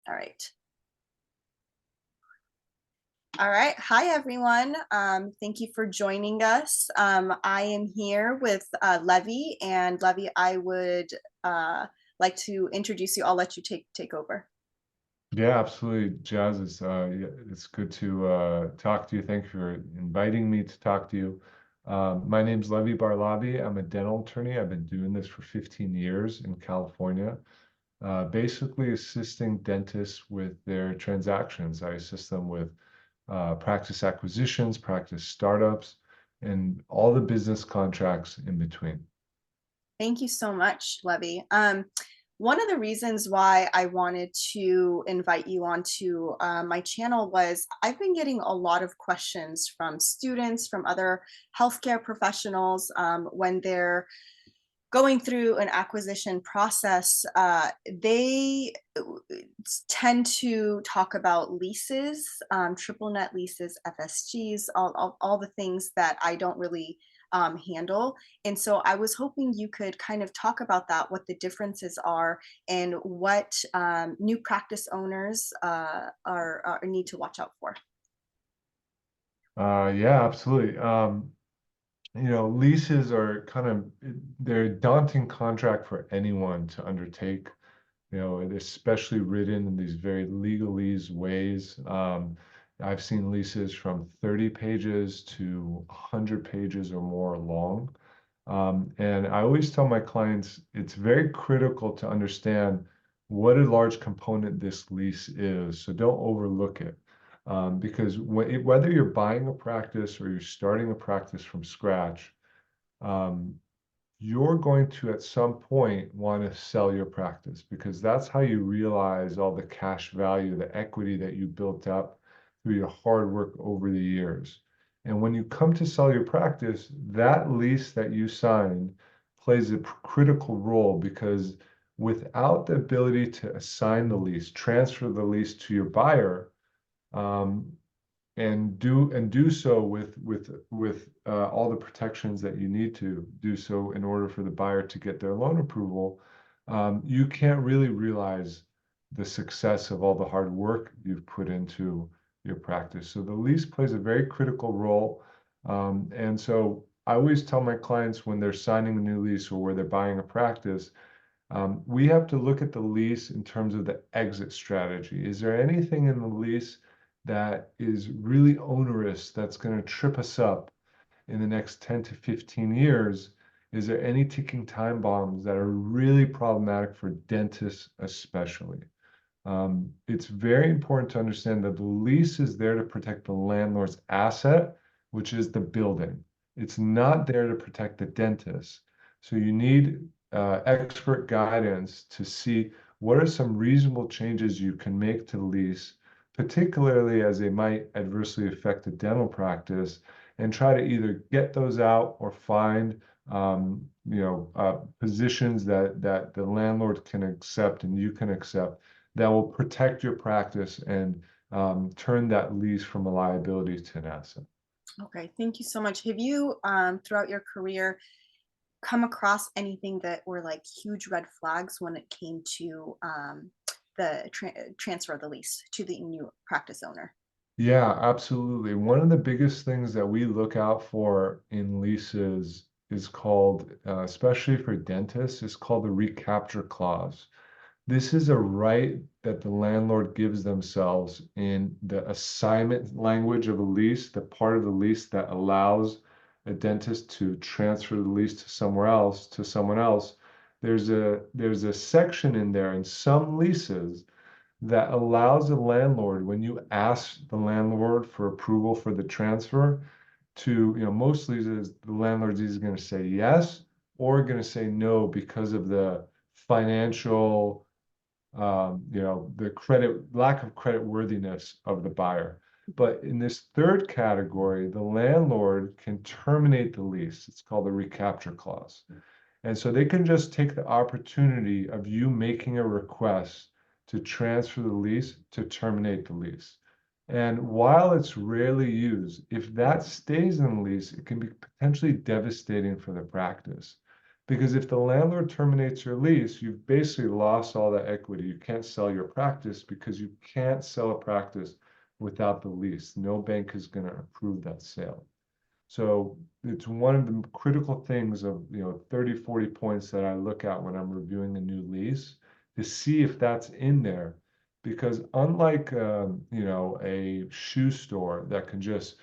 All right. All right. Hi, everyone. Thank you for joining us. I am here with Levy, and Levy, I would like to introduce you. I'll let you take over. Yeah, absolutely, Jazz. Yeah, it's good to talk to you. Thank you for inviting me to talk to you. My name's Levi Barlabi. I'm a dental attorney. I've been doing this for 15 years in California, basically assisting dentists with their transactions. I assist them with practice acquisitions, practice startups, and all the business contracts in between. Thank you so much, Levy. One of the reasons why I wanted to invite you onto my channel was I've been getting a lot of questions from students, from other healthcare professionals when they're going through an acquisition process. They tend to talk about leases, triple net leases, FSGs, all the things that I don't really handle. And so I was hoping you could kind of talk about that, what the differences are, and what new practice owners are need to watch out for. Yeah, absolutely. Leases are they're a daunting contract for anyone to undertake. Especially written in these very legalese ways. I've seen leases from 30 pages to 100 pages or more long. And I always tell my clients it's very critical to understand what a large component this lease is. So don't overlook it. Because whether you're buying a practice or you're starting a practice from scratch, um, you're going to at some point want to sell your practice because that's how you realize all the cash value, the equity that you built up through your hard work over the years. And when you come to sell your practice, that lease that you signed plays a critical role because without the ability to assign the lease, transfer the lease to your buyer, um, and do so with all the protections that you need to do so in order for the buyer to get their loan approval, you can't really realize the success of all the hard work you've put into your practice. So the lease plays a very critical role. And so I always tell my clients when they're signing a new lease or where they're buying a practice, we have to look at the lease in terms of the exit strategy. Is there anything in the lease that is really onerous that's going to trip us up in the next 10 to 15 years? Is there any ticking time bombs that are really problematic for dentists, especially? It's very important to understand that the lease is there to protect the landlord's asset, which is the building. It's not there to protect the dentist. So you need expert guidance to see what are some reasonable changes you can make to the lease, particularly as they might adversely affect the dental practice, and try to either get those out or find positions that the landlord can accept and you can accept that will protect your practice and turn that lease from a liability to an asset. Okay, thank you so much. Have you, throughout your career, come across anything that were like huge red flags when it came to the transfer of the lease to the new practice owner? Yeah, absolutely. One of the biggest things that we look out for in leases is called, especially for dentists, is called the recapture clause. This is a right that the landlord gives themselves in the assignment language of a lease, the part of the lease that allows a dentist to transfer the lease to somewhere else, to someone else. There's a section in there in some leases that allows the landlord, when you ask the landlord for approval for the transfer, most leases, the landlord's either going to say yes or going to say no because of the financial the lack of credit worthiness of the buyer. But in this third category, the landlord can terminate the lease. It's called the recapture clause. And so they can just take the opportunity of you making a request to transfer the lease to terminate the lease. And while it's rarely used, if that stays in the lease, it can be potentially devastating for the practice Because if the landlord terminates your lease, you've basically lost all that equity. You can't sell your practice because you can't sell a practice without the lease. No bank is going to approve that sale. So it's one of the critical things of, 30, 40 points that I look at when I'm reviewing a new lease to see if that's in there. Because unlike, a shoe store that can just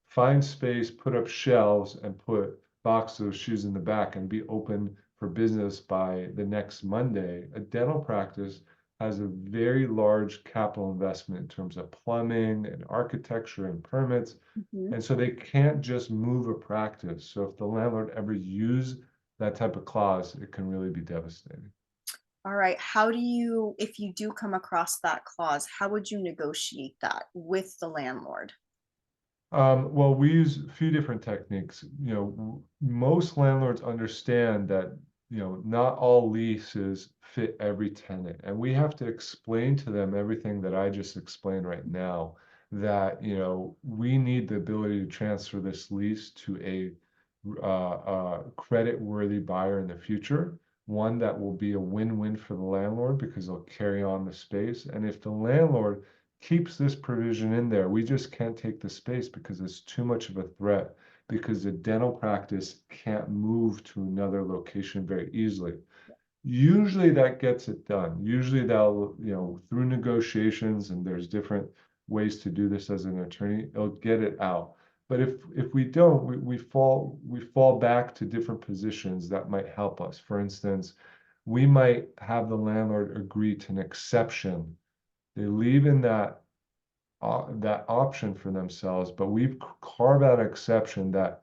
find space, put up shelves and put boxes of shoes in the back and be open for business by the next Monday, a dental practice has a very large capital investment in terms of plumbing and architecture and permits. Mhm. And so they can't just move a practice. So if the landlord ever use that type of clause, it can really be devastating. All right. How do you, if you do come across that clause, how would you negotiate that with the landlord? Well, we use a few different techniques. Most landlords understand that, not all leases fit every tenant. And we have to explain to them everything that I just explained right now, that, we need the ability to transfer this lease to a credit-worthy buyer in the future, one that will be a win-win for the landlord because they'll carry on the space. And if the landlord keeps this provision in there, we just can't take the space because it's too much of a threat, because the dental practice can't move to another location very easily. Usually that gets it done. Usually they'll, through negotiations, and there's different ways to do this as an attorney, it'll get it out. But if we don't, we fall back to different positions that might help us. For instance, we might have the landlord agree to an exception. They leave in that option for themselves, but we've carved out an exception that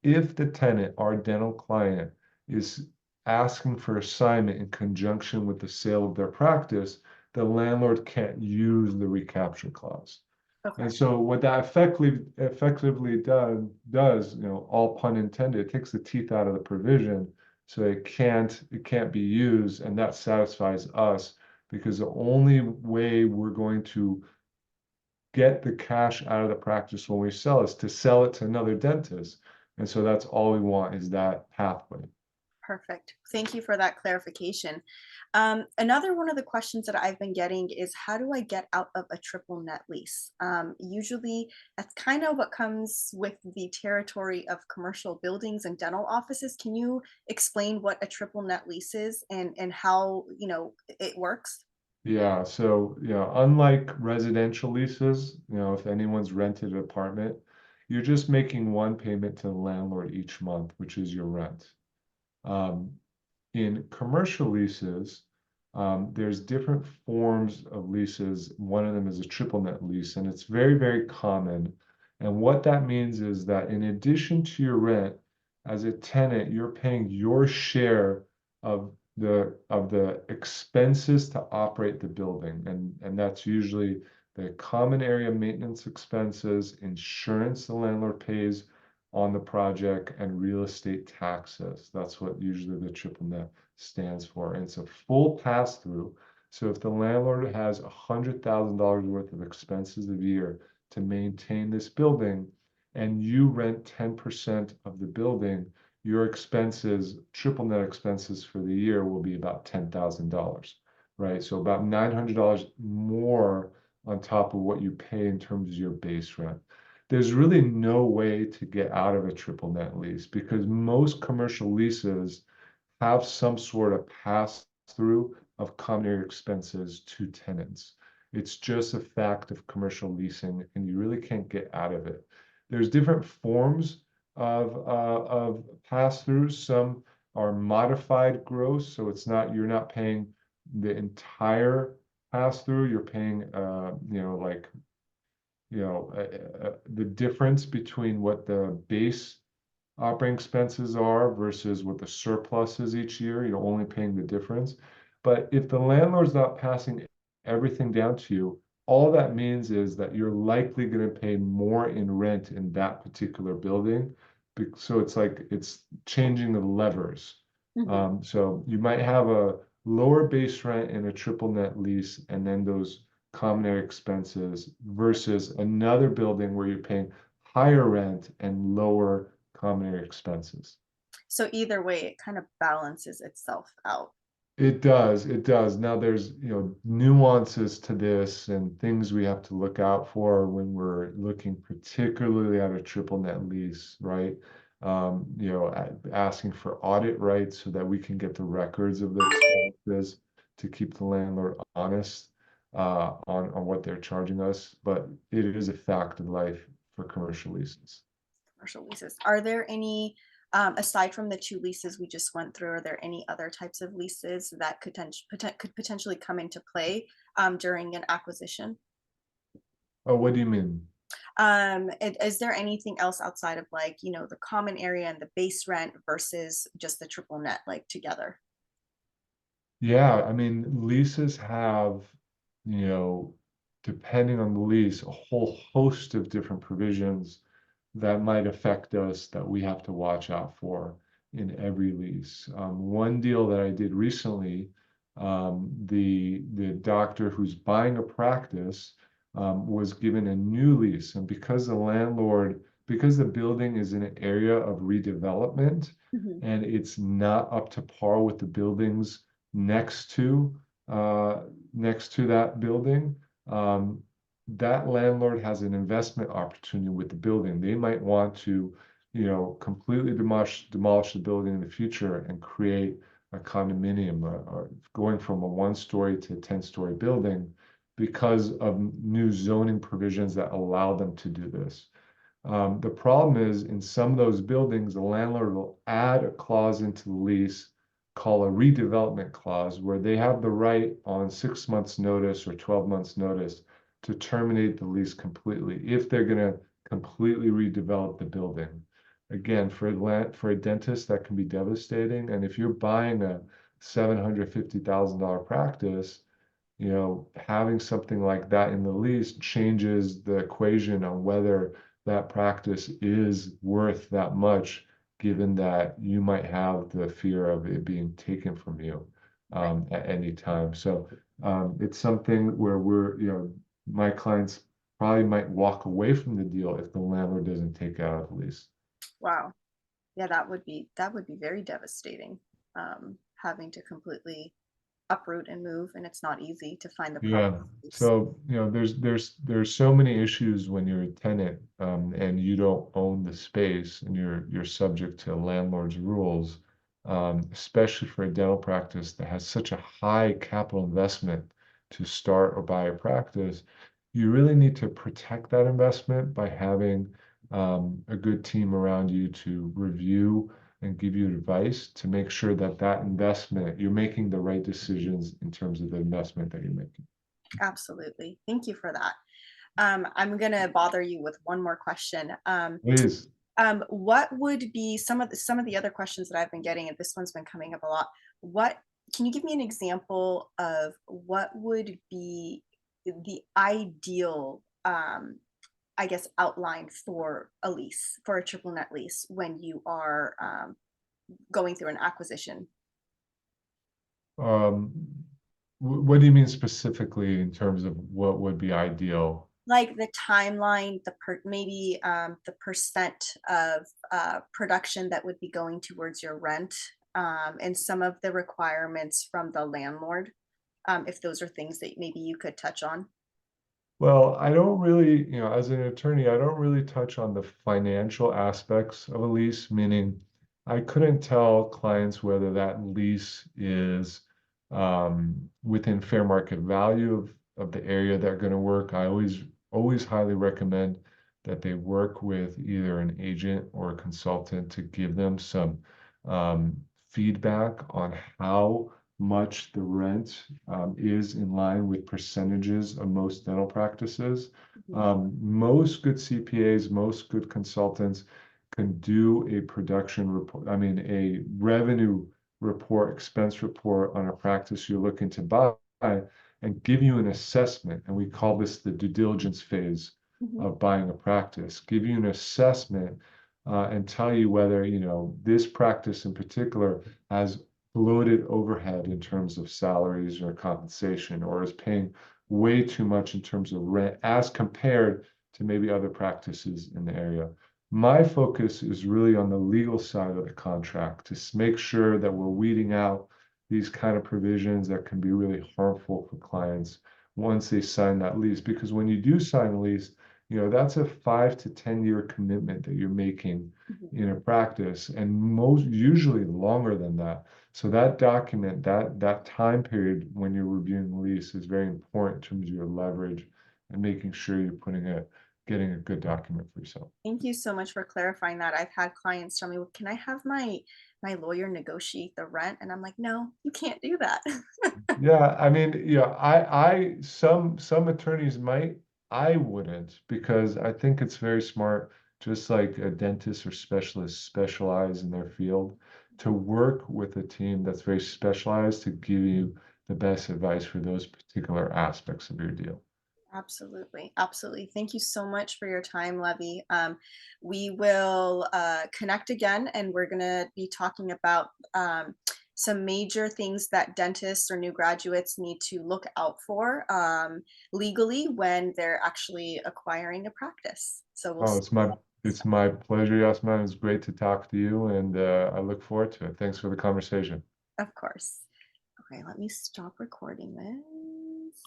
if the tenant, our dental client, is asking for assignment in conjunction with the sale of their practice, the landlord can't use the recapture clause. Okay. And so what that effectively does, all pun intended, it takes the teeth out of the provision, so it can't be used, and that satisfies us because the only way we're going to get the cash out of the practice when we sell is to sell it to another dentist. And so that's all we want is that pathway. Perfect. Thank you for that clarification. Another one of the questions that I've been getting is how do I get out of a triple net lease? Usually, that's kind of what comes with the territory of commercial buildings and dental offices. Can you explain what a triple net lease is and how it works? Yeah, so unlike residential leases, if anyone's rented an apartment, you're just making one payment to the landlord each month, which is your rent. Um, in commercial leases, there's different forms of leases. One of them is a triple net lease, and it's very, very common. And what that means is that in addition to your rent, as a tenant, you're paying your share of the expenses to operate the building. And that's usually the common area maintenance expenses, insurance the landlord pays on the project, and real estate taxes. That's what usually the triple net stands for. And it's a full pass through. So if the landlord has $100,000 worth of expenses a year to maintain this building, and you rent 10% of the building, your expenses, triple net expenses for the year will be about $10,000, right? So about $900 more on top of what you pay in terms of your base rent. There's really no way to get out of a triple net lease because most commercial leases have some sort of pass through of common area expenses to tenants. It's just a fact of commercial leasing, and you really can't get out of it. There's different forms of pass throughs. Some are modified gross, so you're not paying the entire pass through. You're paying, like the difference between what the base operating expenses are versus what the surplus is each year. You're only paying the difference. But if the landlord's not passing everything down to you, all that means is that you're likely going to pay more in rent in that particular building. So it's like it's changing the levers. Mhm. So you might have a lower base rent in a triple net lease, and then those common area expenses versus another building where you're paying higher rent and lower common area expenses. So either way, it kind of balances itself out. It does, it does. Now there's, nuances to this and things we have to look out for when we're looking particularly at a triple net lease, right? Asking for audit rights so that we can get the records of the expenses to keep the landlord honest on what they're charging us. But it is a fact of life for commercial leases. Commercial leases. Are there any, aside from the two leases we just went through, are there any other types of leases that could potentially come into play during an acquisition? Oh, what do you mean? Is there anything else outside of like, the common area and the base rent versus just the triple net like together? Yeah, I mean, leases have, you know, depending on the lease, a whole host of different provisions that might affect us that we have to watch out for in every lease. One deal that I did recently, the doctor who's buying a practice was given a new lease, and because the building is in an area of redevelopment, Mhm. and it's not up to par with the buildings next to uh, next to that building, um, that landlord has an investment opportunity with the building. They might want to, completely demolish the building in the future and create a condominium, or going from a one-story to a 10-story building because of new zoning provisions that allow them to do this. The problem is in some of those buildings, the landlord will add a clause into the lease called a redevelopment clause, where they have the right on 6 months' notice or 12 months' notice to terminate the lease completely if they're going to completely redevelop the building. Again, for a dentist, that can be devastating. And if you're buying a $750,000 practice, having something like that in the lease changes the equation on whether that practice is worth that much, given that you might have the fear of it being taken from you Right. at any time. So it's something where my clients probably might walk away from the deal if the landlord doesn't take it out of the lease. Wow. Yeah, that would be very devastating. Having to completely uproot and move, and it's not easy to find the proper Yeah. space. So, there's so many issues when you're a tenant, and you don't own the space and you're subject to landlord's rules, especially for a dental practice that has such a high capital investment to start or buy a practice. You really need to protect that investment by having a good team around you to review and give you advice to make sure that that investment, you're making the right decisions in terms of the investment that you're making. Absolutely. Thank you for that. I'm gonna bother you with one more question. Please. What would be some of the other questions that I've been getting, and this one's been coming up a lot. What can you give me an example of what would be the ideal, I guess, outline for a lease, for a triple net lease when you are going through an acquisition? Um, what do you mean specifically in terms of what would be ideal? Like the timeline, maybe the percent of production that would be going towards your rent, and some of the requirements from the landlord, if those are things that maybe you could touch on. Well, I don't really, as an attorney, I don't really touch on the financial aspects of a lease, meaning I couldn't tell clients whether that lease is within fair market value of the area they're going to work. I always highly recommend that they work with either an agent or a consultant to give them some feedback on how much the rent is in line with percentages of most dental practices. Mhm. Most good CPAs, most good consultants can do a production report, I mean, a revenue report, expense report on a practice you're looking to buy and give you an assessment. And we call this the due diligence phase Mhm. of buying a practice, give you an assessment and tell you whether, this practice in particular has bloated overhead in terms of salaries or compensation, or is paying way too much in terms of rent as compared to maybe other practices in the area. My focus is really on the legal side of the contract to make sure that we're weeding out these kind of provisions that can be really harmful for clients once they sign that lease. Because when you do sign a lease, that's a 5 to 10 year commitment that you're making Mhm. in a practice, and most usually longer than that. So that document, that time period when you're reviewing the lease is very important in terms of your leverage and making sure you're getting a good document for yourself. Thank you so much for clarifying that. I've had clients tell me, "Well, can I have my lawyer negotiate the rent?" And I'm like, "No, you can't do that." Yeah, I mean, some attorneys might, I wouldn't, because I think it's very smart, just like a dentist or specialist specialize in their field, to work with a team that's very specialized to give you the best advice for those particular aspects of your deal. Absolutely, absolutely. Thank you so much for your time, Levy. We will connect again, and we're going to be talking about some major things that dentists or new graduates need to look out for legally when they're actually acquiring a practice. So we'll Oh, see. it's my pleasure, Yasmin. It's great to talk to you, and I look forward to it. Thanks for the conversation. Of course. Okay, let me stop recording this.